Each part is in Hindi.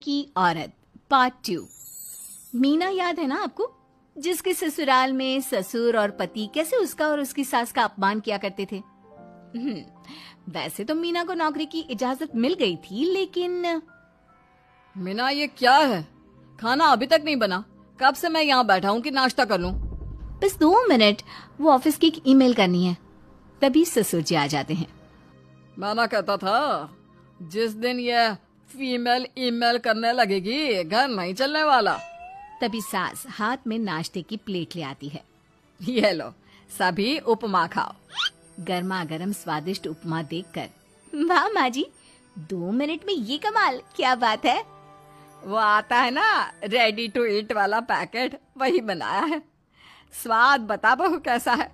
की औरत पार्ट 2। मीना याद है ना आपको, जिसके ससुराल में ससुर और पति कैसे उसका और उसकी सास का अपमान किया करते थे। वैसे तो मीना को नौकरी की इजाजत मिल गई थी, लेकिन मीना, ये क्या है? खाना अभी तक नहीं बना। कब से मैं यहाँ बैठा हूँ कि नाश्ता कर लूँ। बस 2 मिनट, वो ऑफिस की एक ईमेल करनी है। तभी ससुर जी आ जाते हैं। मैंने कहता था जिस दिन ये फीमेल ईमेल करने लगेगी घर नहीं चलने वाला। तभी सास हाथ में नाश्ते की प्लेट ले आती है। ये लो, सभी उपमा खाओ। गर्मा गर्म स्वादिष्ट उपमा देखकर वाह माँ जी, 2 मिनट में ये कमाल, क्या बात है। वो आता है ना रेडी टू ईट वाला पैकेट, वही बनाया है। स्वाद बता बहू कैसा है।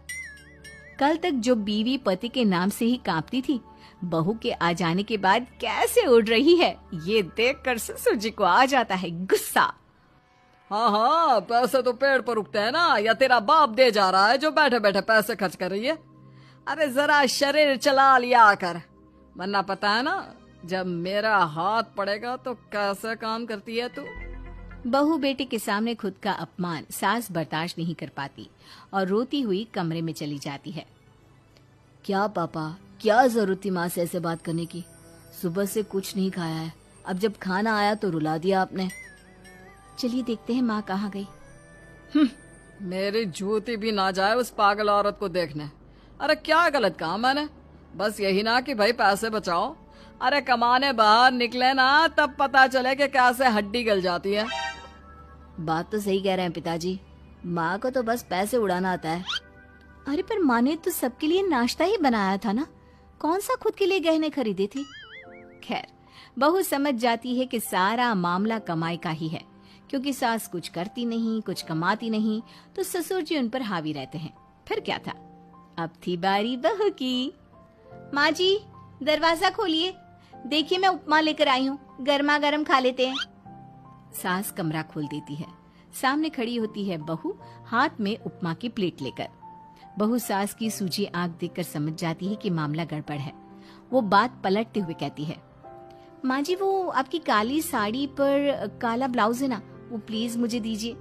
कल तक जो बीवी पति के नाम से ही कांपती थी, बहू के आ जाने के बाद कैसे उड़ रही है, ये देखकर ससुर जी को आ जाता है गुस्सा। हाँ हाँ, पैसे तो पेड़ पर उगते हैं ना, या तेरा बाप दे जा रहा है जो बैठे बैठे पैसे खर्च कर रही है। अरे जरा शरीर चला लिया कर, वरना पता है ना जब मेरा हाथ पड़ेगा तो कैसे काम करती है तू। बहू बेटे के सामने खुद का अपमान सास बर्दाश्त नहीं कर पाती और रोती हुई कमरे में चली जाती है। क्या पापा, क्या जरूरत थी माँ से ऐसे बात करने की? सुबह से कुछ नहीं खाया है, अब जब खाना आया तो रुला दिया आपने। चलिए देखते हैं माँ कहाँ गई। मेरी जूती भी ना जाए उस पागल औरत को देखने। अरे क्या गलत काम मैंने? बस यही ना कि भाई पैसे बचाओ। अरे कमाने बाहर निकले ना तब पता चले कि कैसे हड्डी गल जाती है। बात तो सही कह रहे हैं पिताजी, माँ को तो बस पैसे उड़ाना आता है। अरे पर माँ ने तो सबके लिए नाश्ता ही बनाया था ना, कौन सा खुद के लिए गहने खरीदे थे। खैर, बहू समझ जाती है कि सारा मामला कमाई का ही है, क्योंकि सास कुछ करती नहीं, कुछ कमाती नहीं, तो ससुर जी उन पर हावी रहते हैं। फिर क्या था, अब थी बारी बहू की। माँ जी, दरवाजा खोलिए, देखिए मैं उपमा लेकर आई हूँ, गर्मा गर्म खा लेते हैं। सास कमरा खोल देती है। सामने खड़ी होती है बहू, हाथ में उपमा की प्लेट लेकर। बहू सास की सूजी आंख देखकर समझ जाती है कि मामला गड़बड़ है। वो बात पलटते हुए कहती है, माँ जी वो आपकी काली साड़ी पर काला ब्लाउज है ना, वो प्लीज मुझे दीजिए।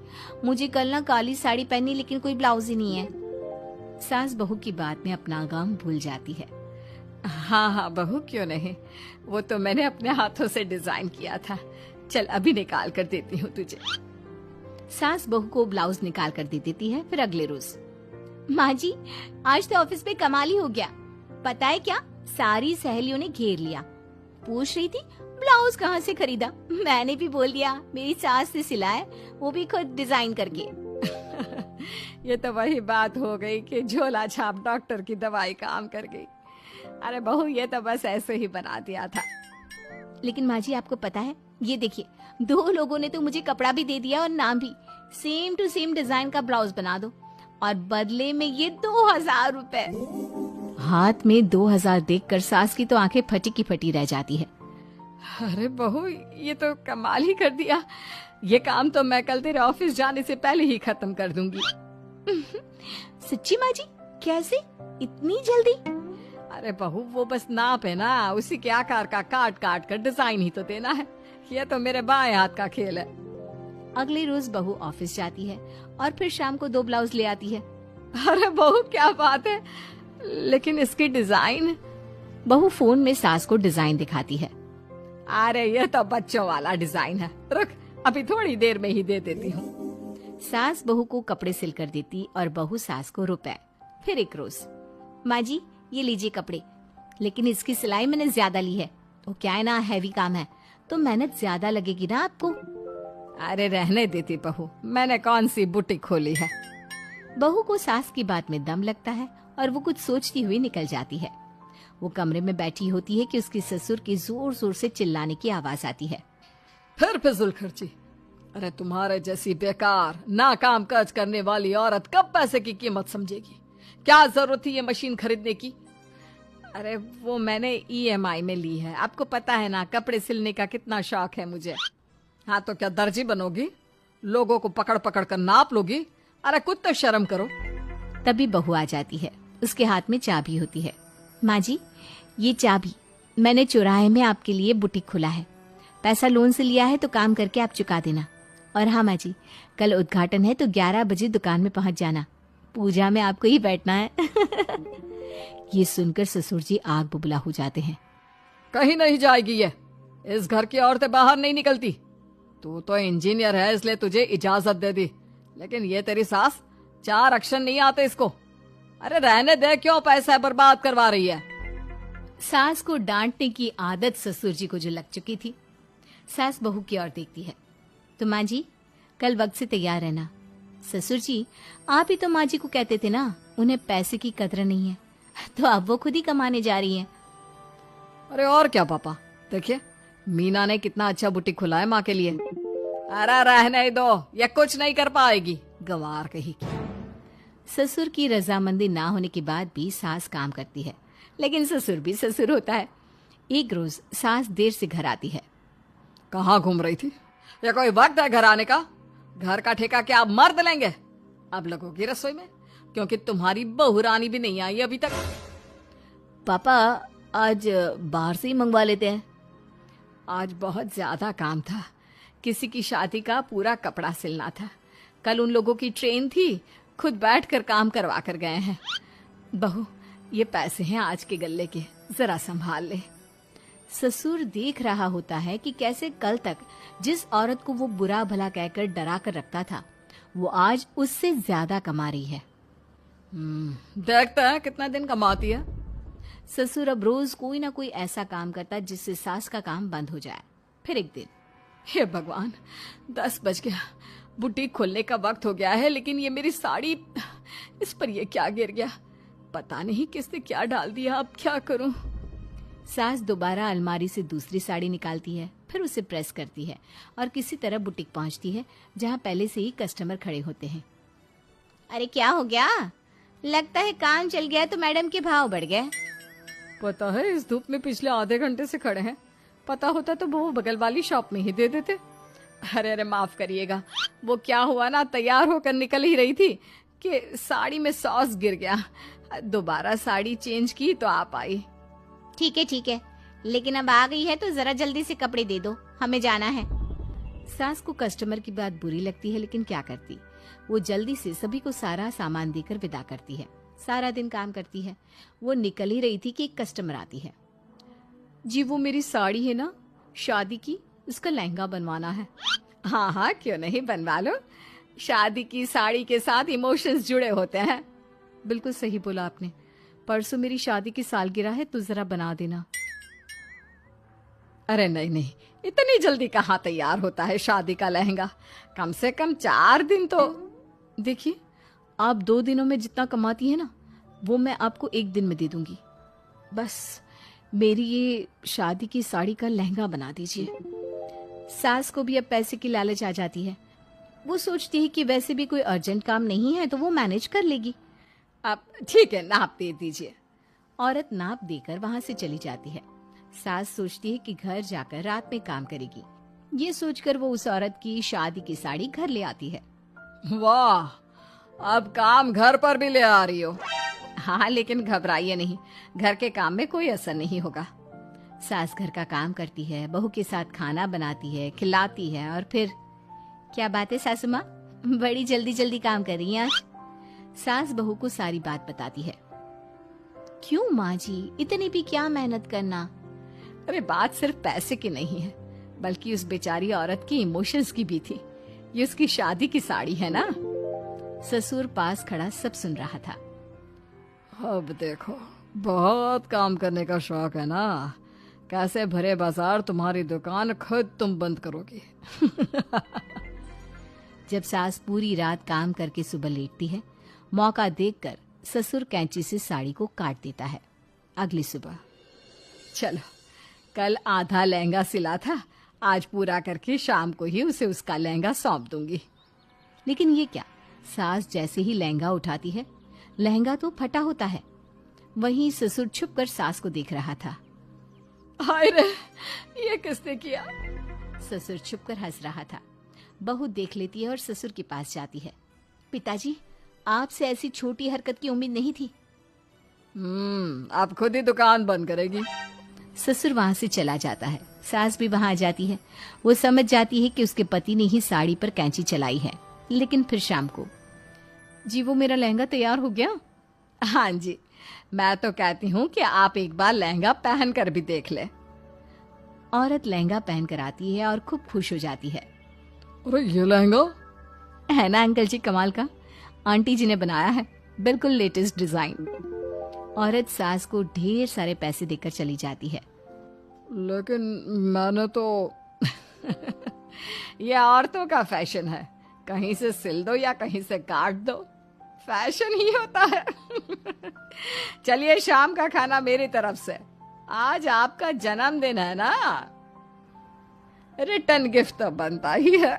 मुझे कल ना काली साड़ी पहनी, लेकिन कोई ब्लाउज ही नहीं है। सास बहू की बात में अपना गम भूल जाती है। हाँ हाँ बहू, क्यों नहीं, वो तो मैंने अपने हाथों से डिजाइन किया था। चल अभी निकाल कर देती हूँ तुझे। सास बहू को ब्लाउज निकाल कर दे देती है। फिर अगले रोज, माँ जी आज तो ऑफिस में कमाल ही हो गया। पता है क्या, सारी सहेलियों ने घेर लिया, पूछ रही थी ब्लाउज कहाँ से खरीदा। मैंने भी बोल दिया मेरी सास ने सिलाया, वो भी खुद डिजाइन करके। ये तो वही बात हो गई कि झोला छाप डॉक्टर की दवाई काम कर गई। अरे बहू, ये तो बस ऐसे ही बना दिया था। लेकिन माँ जी आपको पता है, ये देखिए 2 लोगों ने तो मुझे कपड़ा भी दे दिया और नाम भी, सेम टू सेम डिजाइन का ब्लाउज बना दो, और बदले में ये 2000 रुपए। हाथ में 2000 देखकर सास की तो आंखें फटी की फटी रह जाती है। अरे बहू, ये तो कमाल ही कर दिया। ये काम तो मैं कल तेरे ऑफिस जाने से पहले ही खत्म कर दूंगी। सच्ची माँ जी, कैसे इतनी जल्दी? अरे बहू, वो बस नाप है ना, उसी के आकार का काट काट कर डिजाइन ही तो देना है। ये तो मेरे बाएं हाथ का खेल है। अगले रोज बहू ऑफिस जाती है और फिर शाम को 2 ब्लाउज ले आती है। अरे बहू, क्या बात है, लेकिन इसकी डिजाइन। बहू फोन में सास को डिजाइन दिखाती है। अरे ये तो बच्चों वाला डिजाइन है, रुक अभी थोड़ी देर में ही दे देती हूँ। सास बहू को कपड़े सिल कर देती और बहू सास को रुपए। फिर एक रोज, माँ जी ये लीजिए कपड़े, लेकिन इसकी सिलाई मैंने ज्यादा ली है। तो क्या है ना, हैवी काम है तो मेहनत ज्यादा लगेगी ना आपको। अरे रहने देती बहू, मैंने कौन सी बुटीक खोली है। बहू को सास की बात में दम लगता है और वो कुछ सोचती हुई निकल जाती है। वो कमरे में बैठी होती है कि उसके ससुर की जोर जोर से चिल्लाने की आवाज आती है। फिर फिजूल खर्ची। अरे तुम्हारे जैसी बेकार नाकाम काज करने वाली औरत कब पैसे की कीमत समझेगी। क्या जरूरत थी ये मशीन खरीदने की? अरे वो मैंने EMI में ली है, आपको पता है ना कपड़े सिलने का कितना शौक है मुझे। हाँ तो क्या दर्जी बनोगी, लोगों को पकड़ पकड़ कर नाप लोगी? अरे कुछ तो शर्म करो। तभी बहू आ जाती है, उसके हाथ में चाबी होती है। माँ जी ये चाबी, मैंने चौराहे में आपके लिए बुटीक खुला है, पैसा लोन से लिया है तो काम करके आप चुका देना। और हाँ माँ जी, कल उद्घाटन है तो 11 बजे दुकान में पहुंच जाना, पूजा में आपको ही बैठना है। ये सुनकर ससुर जी आग बुबला हो जाते हैं। कहीं नहीं जाएगी ये, इस घर की औरतें बाहर नहीं निकलती। तू तो इंजीनियर है इसलिए तुझे इजाजत दे दी, लेकिन ये तेरी सास 4 अक्षर नहीं आते इसको। अरे रहने दे, क्यों पैसा बर्बाद करवा रही है। सास को डांटने की आदत ससुर जी को जो लग चुकी थी। सास बहू की ओर देखती है। तो माँ जी, कल वक्त से तैयार रहना। ससुर जी, आप ही तो माँ जी को कहते थे ना उन्हें पैसे की कदर नहीं है, तो अब वो खुद ही कमाने जा रही हैं। अरे और क्या पापा, देखिए मीना ने कितना अच्छा बुटीक खुला है माँ के लिए। अरे रहने दो, ये कुछ नहीं कर पाएगी, गंवार कही की। ससुर की रजामंदी ना होने के बाद भी सास काम करती है, लेकिन ससुर भी ससुर होता है। एक रोज सास देर से घर आती है। कहाँ घूम रही थी? ये कोई वक्त है घर आने का? घर का ठेका क्या आप मर्द लेंगे? अब लगोगी रसोई में, क्योंकि तुम्हारी बहू रानी भी नहीं आई अभी तक। पापा, आज बाहर से ही मंगवा लेते हैं। आज बहुत ज्यादा काम था, किसी की शादी का पूरा कपड़ा सिलना था। कल उन लोगों की ट्रेन थी, खुद बैठकर काम करवा कर गए हैं। बहू, ये पैसे हैं आज के गल्ले के, जरा संभाल ले। ससुर देख रहा होता है कि कैसे कल तक जिस औरत को वो बुरा भला कहकर डरा कर रखता था, वो आज उससे ज्यादा कमा रही है। देखते हैं कितना दिन कमाती है। ससुर अब रोज कोई ना कोई ऐसा काम करता जिससे सास का काम बंद हो जाए। फिर एक दिन, हे भगवान, 10 बज गया, बुटीक खोलने का वक्त हो गया है, लेकिन ये मेरी साड़ी, इस पर ये क्या गिर गया? पता नहीं किसने क्या डाल दिया, अब क्या करूं? सास दोबारा अलमारी से दूसरी साड़ी निकालती है, फिर उसे प्रेस करती है और किसी तरह बुटीक पहुंचती है, जहां पहले से ही कस्टमर खड़े होते हैं। अरे क्या हो गया? लगता है काम चल गया तो मैडम के भाव बढ़ गए। पता है, इस धूप में पिछले आधे घंटे से खड़े हैं। पता होता तो वो बगल वाली शॉप में ही दे देते। अरे अरे माफ करिएगा, वो क्या हुआ ना, तैयार होकर निकल ही रही थी कि साड़ी में सॉस गिर गया। दोबारा साड़ी चेंज की तो आप आई। ठीक है, लेकिन अब आ गई है तो जरा जल्दी से कपड़े दे दो, हमें जाना है। सास को कस्टमर की बात बुरी लगती है, लेकिन क्या करती, वो जल्दी से सभी को सारा सामान देकर विदा करती है। सारा दिन काम करती है। वो निकल ही रही थी कि एक कस्टमर आती है। जी, वो मेरी साड़ी है ना शादी की, उसका लहंगा बनवाना है। हाँ हाँ, क्यों नहीं, बनवा लो। शादी की साड़ी के साथ इमोशंस जुड़े होते हैं। बिल्कुल सही बोला आपने। परसों मेरी शादी की सालगिरह है, तो जरा बना देना। अरे नहीं नहीं, इतनी जल्दी कहाँ तैयार होता है शादी का लहंगा? कम से कम 4 दिन तो। देखिए, आप 2 दिनों में जितना कमाती है ना, वो मैं आपको 1 दिन में दे दूंगी। बस मेरी ये शादी की साड़ी का लहंगा बना दीजिए। सास को भी अब पैसे की लालच आ जाती है। वो सोचती है कि वैसे भी कोई अर्जेंट काम नहीं है तो वो मैनेज कर लेगी। आप ठीक है, नाप दे दीजिए। औरत नाप देकर वहां से चली जाती है। सास सोचती है कि घर जाकर रात में काम करेगी। ये सोचकर वो उस औरत की शादी की साड़ी घर ले आती है। वाह, अब काम घर पर भी ले आ रही हो। हाँ, लेकिन घबराइए नहीं, घर के काम में कोई असर नहीं होगा। सास घर का काम करती है, बहू के साथ खाना बनाती है, खिलाती है, और फिर क्या बात है सासू माँ, बड़ी जल्दी जल्दी काम कर रही हैं आज। सास बहू को सारी बात बताती है। क्यों माँ जी, इतनी भी क्या मेहनत करना? अरे बात सिर्फ पैसे की नहीं है, बल्कि उस बेचारी औरत की इमोशंस की भी थी। ये उसकी शादी की साड़ी है ना। ससुर पास खड़ा सब सुन रहा था। अब देखो, बहुत काम करने का शौक है ना, कैसे भरे बाजार तुम्हारी दुकान खुद तुम बंद करोगी। जब सास पूरी रात काम करके सुबह लेटती है, मौका देखकर ससुर कैंची से साड़ी को काट देता है। अगली सुबह, चलो, कल आधा लहंगा सिला था, आज पूरा करके शाम को ही उसे उसका लहंगा सौंप दूंगी। लेकिन ये क्या, सास जैसे ही लहंगा उठाती है, लहंगा तो फटा होता है। वहीं ससुर छुप कर सास को देख रहा था। हाय रे, ये किसने किया? ससुर छुप कर हंस रहा था। बहू देख लेती है और ससुर के पास जाती है। पिताजी, आपसे ऐसी छोटी हरकत की उम्मीद नहीं थी। अब खुद ही दुकान बंद करेगी। ससुर वहां से चला जाता है। सास भी वहां आ जाती है। वो समझ जाती है कि उसके पति ने ही साड़ी पर कैंची चलाई है। लेकिन फिर शाम को, जी वो मेरा लहंगा तैयार हो गया? हाँ जी, मैं तो कहती हूँ कि आप एक बार लहंगा पहन कर भी देख ले। औरत लहंगा पहन कर आती है और खूब खुश हो जाती है। अरे ये लहंगा है ना अंकल जी कमाल का, आंटी जी ने बनाया है, बिल्कुल लेटेस्ट डिजाइन। औरत सास को ढेर सारे पैसे देकर चली जाती है। लेकिन मैंने तो ये औरतों का फैशन है, कहीं से सिल दो या कहीं से काट दो, फैशन ही होता है। चलिए शाम का खाना मेरी तरफ से, आज आपका जन्मदिन है ना, रिटर्न गिफ्ट तो बनता ही है।